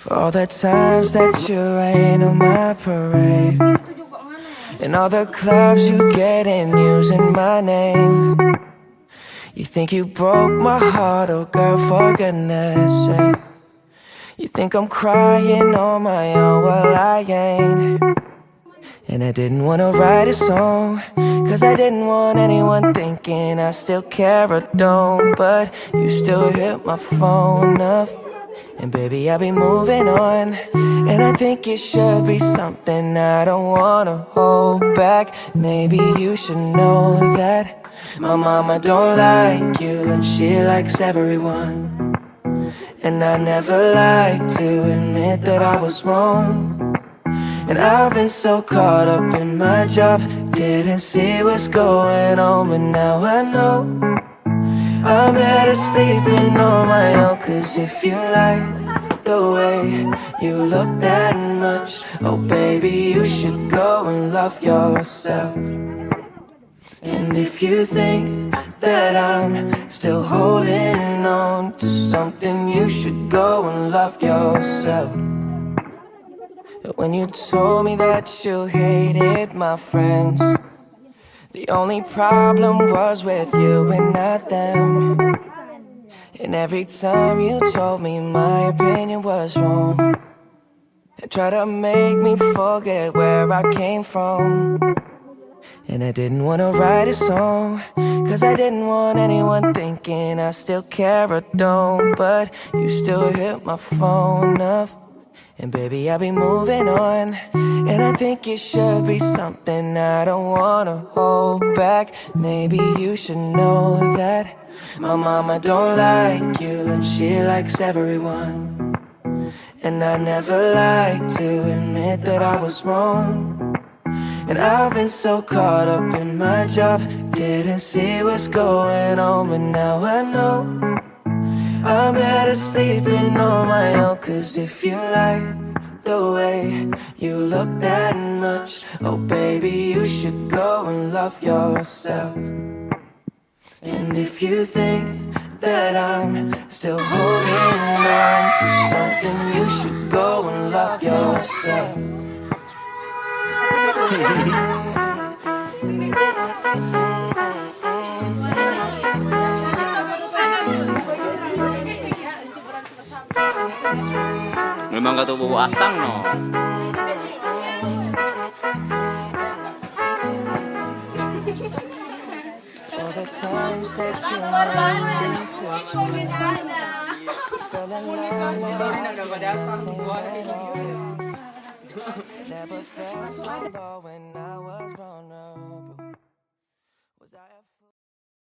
For all the times that you rain on my parade, and all the clubs you get in using my name. You think you broke my heart, oh girl, for goodness sake. You think I'm crying on my own, well I ain't. And I didn't wanna write a song, cause I didn't want anyone thinking I still care or don't. But you still hit my phone up, and baby I'll be moving on. And I think it should be something I don't wanna hold back. Maybe you should know that my mama don't like you, and she likes everyone. And I never like to admit that I was wrong. And I've been so caught up in my job, didn't see what's going on. But now I know I'm better sleeping on my own. Cause if you like the way you look that much, oh baby, you should go and love yourself. And if you think that I'm still holding on to something, you should go and love yourself. When you told me that you hated my friends, the only problem was with you and not them. And every time you told me my opinion was wrong, and tried to make me forget where I came from. And I didn't wanna write a song, cause I didn't want anyone thinking I still care or don't. But you still hit my phone up, and baby I'll be moving on. And I think it should be something I don't wanna hold back. Maybe you should know that my mama don't like you, and she likes everyone. And I never like to admit that I was wrong. And I've been so caught up in my job, didn't see what's going on. But now I know I'm better sleeping on my own. Cause if you like the way you look that much, oh baby, you should go and love yourself. And if you think that I'm still holding on to something, you should go and love yourself. Memang gak tau bau asang no. All the times that you made me feel sweet, fell in love, never felt so low when I was wrong.